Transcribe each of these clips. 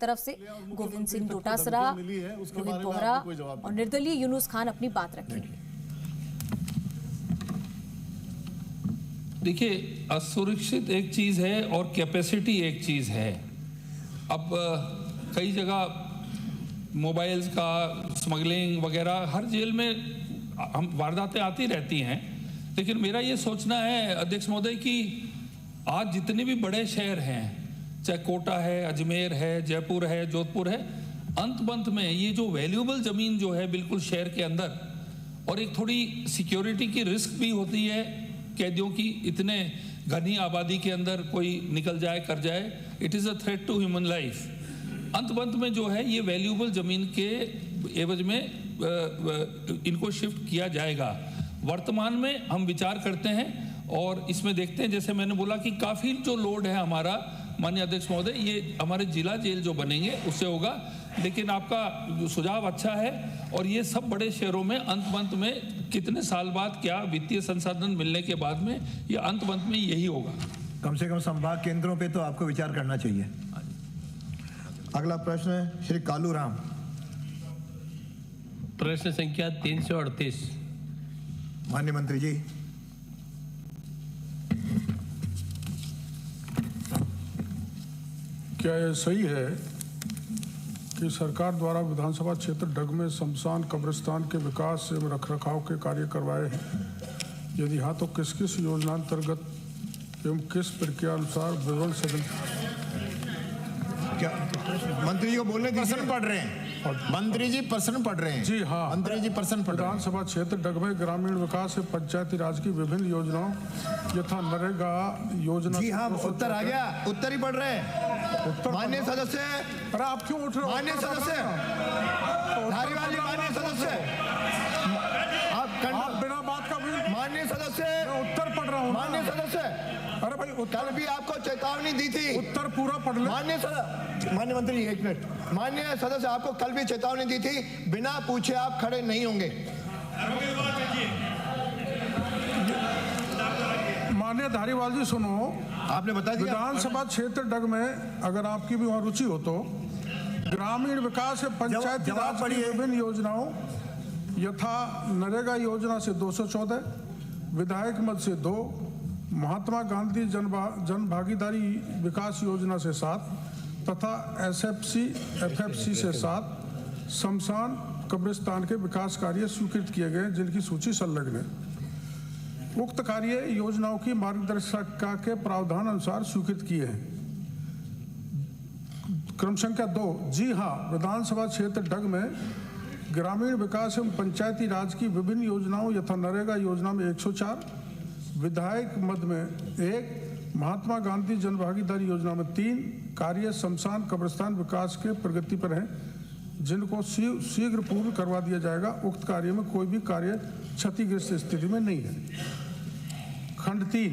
तरफ से गोविंद सिंह डोटासरा, रोहित बोहरा और निर्दलीय यूनुस खान अपनी बात रखेंगे। देखिए, असुरक्षित एक चीज़ है और कैपेसिटी एक चीज़ है। अब कई जगह मोबाइल्स का स्मगलिंग वगैरह हर जेल में हम वारदातें आती रहती हैं, लेकिन मेरा ये सोचना है अध्यक्ष महोदय कि आज जितने भी बड़े शहर हैं, चाहे कोटा है, अजमेर है, जयपुर है, जोधपुर है, अंत में ये जो वैल्यूएबल ज़मीन जो है बिल्कुल शहर के अंदर, और एक थोड़ी सिक्योरिटी की रिस्क भी होती है कैदियों की, इतने घनी आबादी के अंदर कोई निकल जाए कर जाए, it is a threat to human life. अंत में जो है ये वैल्यूएबल ज़मीन के एवज में इनको शिफ्ट किया जाएगा। वर्तमान में हम विचार करते हैं और इसमें देखते हैं, जैसे मैंने बोला कि काफ़ी जो लोड है हमारा, माननीय अध्यक्ष महोदय, ये हमारे जिला जेल जो बनेंगे उससे होगा, लेकिन आपका सुझाव अच्छा है और ये सब बड़े शहरों में अंत में कितने साल बाद, क्या वित्तीय संसाधन मिलने के बाद में, ये अंत में यही होगा। कम से कम संभाग केंद्रों पे तो आपको विचार करना चाहिए। अगला प्रश्न है श्री कालू राम। प्रश्न संख्या 338। माननीय मंत्री जी। क्या यह सही है कि सरकार द्वारा विधानसभा क्षेत्र डग में शमशान कब्रिस्तान के विकास एवं रखरखाव के कार्य करवाए हैं? यदि हाँ तो किस किस योजना अंतर्गत एवं किस प्रक्रिया अनुसार विवरण सदन? क्या मंत्री जी को बोलने दीजिए। प्रश्न पढ़ रहे हैं मंत्री जी, प्रश्न पढ़ रहे हैं। जी हाँ, मंत्री जी प्रश्न पढ़ रहे हैं। विधानसभा क्षेत्र डग में ग्रामीण विकास एवं पंचायती राज की विभिन्न योजनाओं यथा नरेगा योजना। जी हाँ, उत्तर आ गया, उत्तर ही पढ़ रहे हैं। माननीय सदस्य, अरे आप क्यों उठ रहे हो? माननीय सदस्य, धारीवाल जी, माननीय सदस्य, आप बिना बात का माननीय सदस्य, मैं उत्तर पढ़ रहा हूँ। माननीय सदस्य, अरे भाई कल भी आपको चेतावनी दी थी। उत्तर पूरा पढ़ ले। माननीय मंत्री, एक मिनट। माननीय सदस्य, आपको कल भी चेतावनी दी थी, बिना पूछे आप खड़े नहीं होंगे। माननीय धारीवाल जी सुनो, आपने बता दिया। विधानसभा क्षेत्र डग में अगर आपकी भी वहां रुचि हो तो ग्रामीण विकास पंचायती राज की विभिन्न योजनाओं यथा नरेगा योजना से 214, विधायक मद से 2, महात्मा गांधी जन भागीदारी विकास योजना से 7 तथा एफएफसी से 7 शमशान कब्रिस्तान के विकास कार्य स्वीकृत किए गए, जिनकी सूची संलग्न है। उक्त कार्य योजनाओं की मार्गदर्शिका के प्रावधान अनुसार स्वीकृत किए हैं। क्रम संख्या 2। जी हाँ, विधानसभा क्षेत्र डग में ग्रामीण विकास एवं पंचायती राज की विभिन्न योजनाओं यथा नरेगा योजना में 104, विधायक मद में 1, महात्मा गांधी जन भागीदारी योजना में 3 कार्य शमशान कब्रिस्तान विकास के प्रगति पर हैं, जिनको शीघ्र पूर्ण करवा दिया जाएगा। उक्त कार्य में कोई भी कार्य क्षतिग्रस्त स्थिति में नहीं है। खंड 3।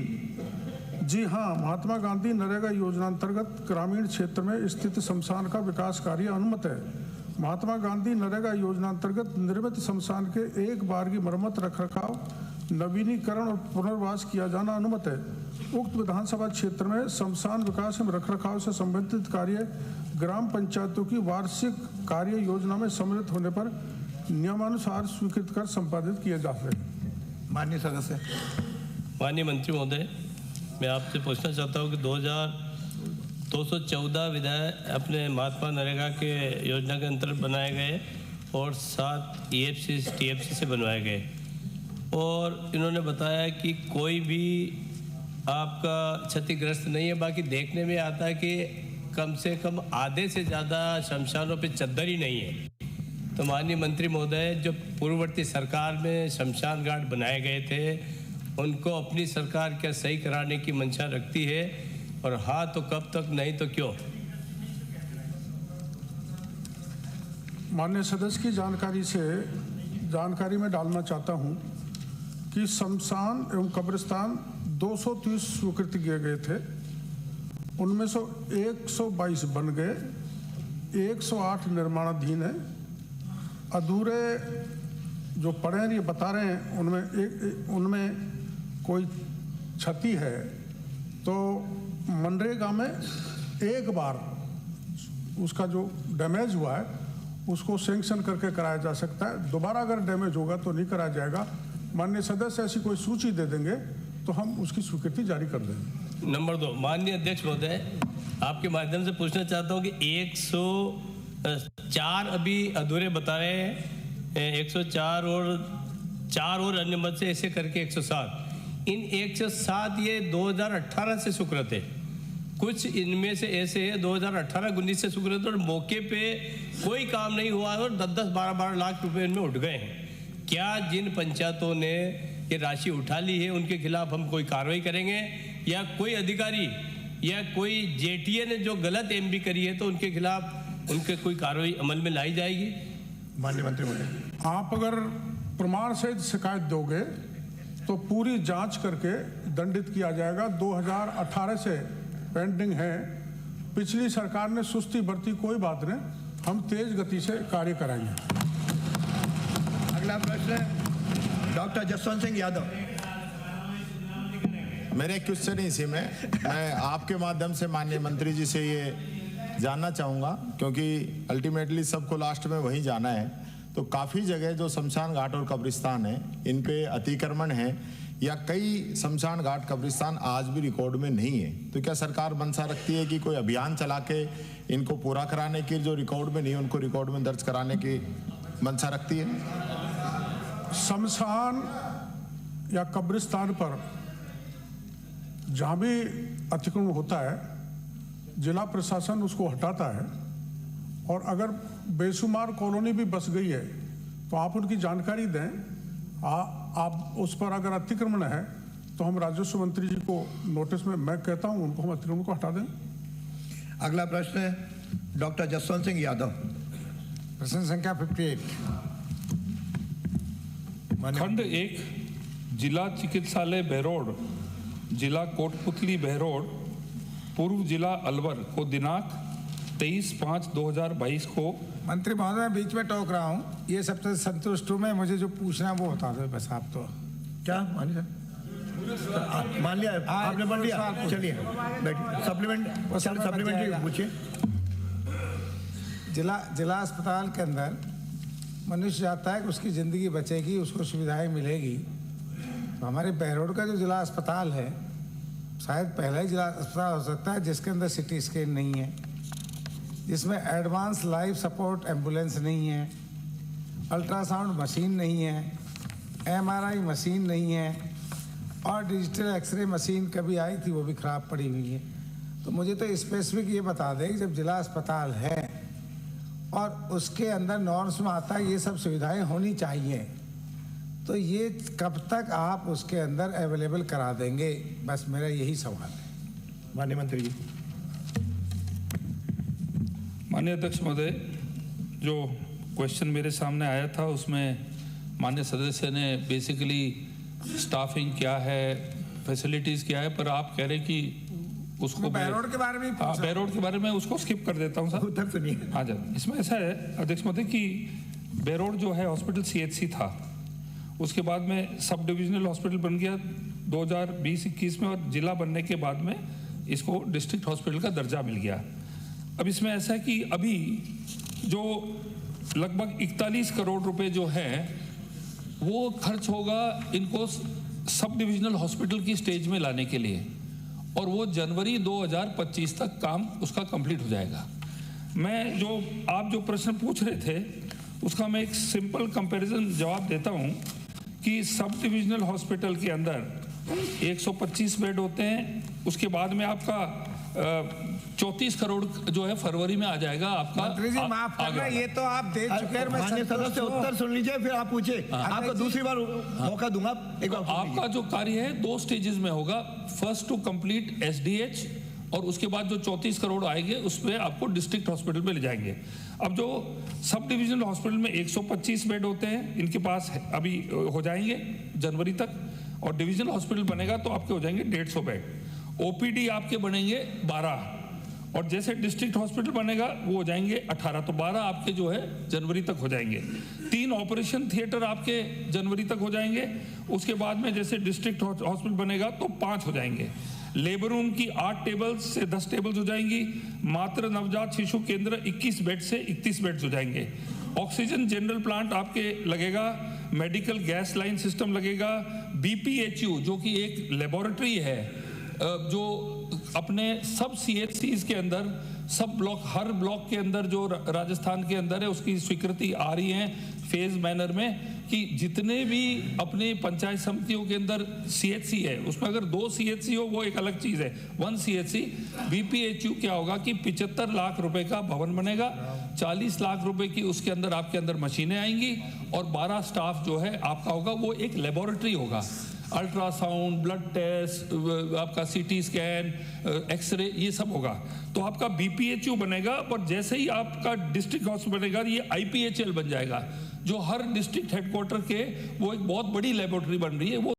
जी हाँ, महात्मा गांधी नरेगा योजना अंतर्गत ग्रामीण क्षेत्र में स्थित शमशान का विकास कार्य अनुमत है। महात्मा गांधी नरेगा योजना अंतर्गत निर्मित शमशान के एक बार की मरम्मत, रखरखाव, नवीनीकरण और पुनर्वास किया जाना अनुमत है। उक्त विधानसभा क्षेत्र में शमशान विकास एवं रखरखाव से संबंधित कार्य ग्राम पंचायतों की वार्षिक कार्य योजना में सम्मिलित होने पर नियमानुसार स्वीकृत कर संपादित किए जा सके। माननीय सदस्य। माननीय मंत्री महोदय, मैं आपसे पूछना चाहता हूँ कि 214 विधायक अपने महात्मा नरेगा के योजना के अंतर्गत बनाए गए और 7 EFC TFC से बनवाए गए, और इन्होंने बताया कि कोई भी आपका क्षतिग्रस्त नहीं है। बाकी देखने में आता है कि कम से कम आधे से ज़्यादा शमशानों पे चद्दर ही नहीं है। तो माननीय मंत्री महोदय, जो पूर्ववर्ती सरकार में शमशान घाट बनाए गए थे, उनको अपनी सरकार क्या सही कराने की मंशा रखती है, और हाँ तो कब तक, नहीं तो क्यों? माननीय सदस्य की जानकारी में डालना चाहता हूं कि शमशान एवं कब्रिस्तान 230 स्वीकृत किए गए थे, उनमें से 122 बन गए, 108 निर्माणाधीन है। अधूरे जो पड़े हैं ये बता रहे हैं, उनमें कोई क्षति है तो मनरेगा में एक बार उसका जो डैमेज हुआ है उसको सैंक्शन करके कराया जा सकता है। दोबारा अगर डैमेज होगा तो नहीं कराया जाएगा। माननीय सदस्य ऐसी कोई सूची दे देंगे तो हम उसकी स्वीकृति जारी कर देंगे। नंबर 2, माननीय अध्यक्ष महोदय, आपके माध्यम से पूछना चाहता हूँ कि 104 अभी अधूरे बता रहे हैं, 104 और 4 और अन्य मद से ऐसे करके 107। इन 107 ये 2018 से स्वीकृत है, कुछ इनमें से ऐसे है 2018-19 से स्वीकृत और मौके पे कोई काम नहीं हुआ और 10-10, 12-12 लाख रुपए इनमें उठ गए हैं। क्या जिन पंचायतों ने ये राशि उठा ली है उनके खिलाफ हम कोई कार्रवाई करेंगे, या कोई अधिकारी या कोई जेटीए ने जो गलत एमबी करी है तो उनके खिलाफ उनके कोई कार्रवाई अमल में लाई जाएगी? माननीय मंत्री महोदय, आप अगर प्रमाण सहित शिकायत दोगे तो पूरी जांच करके दंडित किया जाएगा। 2018 से पेंडिंग है। पिछली सरकार ने सुस्ती बरती, कोई बात नहीं, हम तेज गति से कार्य कराएंगे। अगला प्रश्न है डॉक्टर जसवंत सिंह यादव। मेरे क्वेश्चन इसी में मैं आपके माध्यम से माननीय मंत्री जी से ये जानना चाहूँगा, क्योंकि अल्टीमेटली सबको लास्ट में वही जाना है। तो काफ़ी जगह जो शमशान घाट और कब्रिस्तान है इन पे अतिक्रमण है या कई शमशान घाट कब्रिस्तान आज भी रिकॉर्ड में नहीं है, तो क्या सरकार मंशा रखती है कि कोई अभियान चला के इनको पूरा कराने की, जो रिकॉर्ड में नहीं है उनको रिकॉर्ड में दर्ज कराने की मंशा रखती है? शमशान या कब्रिस्तान पर जहाँ भी अतिक्रमण होता है जिला प्रशासन उसको हटाता है, और अगर बेशुमार कॉलोनी भी बस गई है तो आप उनकी जानकारी दें। आप उस पर अगर अतिक्रमण है तो हम राजस्व मंत्री जी को नोटिस में मैं कहता हूं उनको हम अतिक्रमण को हटा दें। अगला प्रश्न है डॉक्टर जसवंत सिंह यादव। प्रश्न संख्या 58। खंड 1 जिला चिकित्सालय बहरोड, जिला कोटपुतली बहरोड, पूर्व जिला अलवर को दिनांक 23/5/2022 को। मंत्री महोदय मैं बीच में टोक रहा हूँ, ये सबसे संतुष्ट हूँ मैं, मुझे जो पूछना है वो बता दो बस। आप तो क्या मान लिया? मान लिया आपने? मान लिया, चलिए बैठिए। सप्लीमेंट्री पूछिए। जिला अस्पताल के अंदर मनुष्य जाता है कि उसकी ज़िंदगी बचेगी, उसको सुविधाएं मिलेगी। तो हमारे बहरोड का जो जिला अस्पताल है शायद पहला ही जिला अस्पताल हो सकता है जिसके अंदर सिटी स्कैन नहीं है, जिसमें एडवांस लाइफ सपोर्ट एम्बुलेंस नहीं है, अल्ट्रासाउंड मशीन नहीं है, एमआरआई मशीन नहीं है, और डिजिटल एक्सरे मशीन कभी आई थी वो भी ख़राब पड़ी हुई है। तो मुझे तो स्पेसिफिक ये बता दें कि जब जिला अस्पताल है और उसके अंदर नॉर्म्स में आता है ये सब सुविधाएं होनी चाहिए, तो ये कब तक आप उसके अंदर अवेलेबल करा देंगे? बस मेरा यही सवाल है। माननीय मंत्री जी। माननीय अध्यक्ष महोदय, जो क्वेश्चन मेरे सामने आया था उसमें माननीय सदस्य ने बेसिकली स्टाफिंग क्या है, फैसिलिटीज क्या है, पर आप कह रहे कि उसको बहरोड के बारे में बहरोड के बारे में उसको स्किप कर देता हूँ सर। उत्तर सुनिए। हाँ सर, इसमें ऐसा है अध्यक्ष महोदय कि बहरोड जो है हॉस्पिटल CHC था, उसके बाद में सब डिविजनल हॉस्पिटल बन गया 2020-21 में, और जिला बनने के बाद में इसको डिस्ट्रिक्ट हॉस्पिटल का दर्जा मिल गया। अब इसमें ऐसा है कि अभी जो लगभग 41 करोड़ रुपए जो है वो खर्च होगा इनको सब डिविजनल हॉस्पिटल की स्टेज में लाने के लिए, और वो जनवरी 2025 तक काम उसका कंप्लीट हो जाएगा। मैं जो आप जो प्रश्न पूछ रहे थे उसका मैं एक सिंपल कंपैरिजन जवाब देता हूं कि सब डिविजनल हॉस्पिटल के अंदर 125 बेड होते हैं, उसके बाद में आपका 34 करोड़ जो है फरवरी में आ जाएगा आपका। मंत्री जी माफ करना, ये तो आप दे चुके हैं। माननीय सदस्य उत्तर सुन लीजिए फिर आप पूछिए। आपको दूसरी बार मौका दूंगा। एक बार आपका जो कार्य है 2 स्टेजेस में होगा। फर्स्ट टू कंप्लीट SDH, और उसके बाद जो 34 करोड़ आएंगे उसमें आपको डिस्ट्रिक्ट हॉस्पिटल में ले जाएंगे। अब जो सब डिविजनल हॉस्पिटल में 125 बेड होते हैं, इनके पास अभी हो जाएंगे जनवरी तक, और डिविजनल हॉस्पिटल बनेगा तो आपके हो जाएंगे 150 बेड। OPD आपके बनेंगे 12, और जैसे डिस्ट्रिक्ट हॉस्पिटल बनेगा वो हो जाएंगे 18, तो 12 आपके जो है जनवरी तक हो जाएंगे। 3 ऑपरेशन थिएटर आपके जनवरी तक हो जाएंगे। उसके बाद में जैसे डिस्ट्रिक्ट हॉस्पिटल बनेगा तो 5 हो जाएंगे। लेबर रूम की 8 टेबल्स से 10 टेबल्स हो जाएंगी। मातृ नवजात शिशु केंद्र 21 बेड से 31 बेड्स हो जाएंगे। ऑक्सीजन जनरल प्लांट आपके लगेगा, मेडिकल गैस लाइन सिस्टम लगेगा, BPHU जो कि एक लेबोरेटरी है जो अपने सब CHCs के अंदर, सब ब्लॉक, हर ब्लॉक के अंदर जो राजस्थान के अंदर है उसकी स्वीकृति आ रही है फेज मैनर में कि जितने भी अपने पंचायत समितियों के अंदर CHC है उसमें अगर 2 CHC हो वो एक अलग चीज है, 1 CHC। BPHU क्या होगा कि 75 लाख रुपए का भवन बनेगा, 40 लाख रुपए की उसके अंदर आपके अंदर मशीनें आएंगी और 12 स्टाफ जो है आपका होगा, वो एक लेबोरेटरी होगा। अल्ट्रासाउंड, ब्लड टेस्ट, आपका CT स्कैन, एक्सरे, ये सब होगा। तो आपका BPHU बनेगा, पर जैसे ही आपका डिस्ट्रिक्ट हॉस्पिटल बनेगा ये IPHL बन जाएगा, जो हर डिस्ट्रिक्ट हेडक्वार्टर के वो एक बहुत बड़ी लेबोरेटरी बन रही है। वो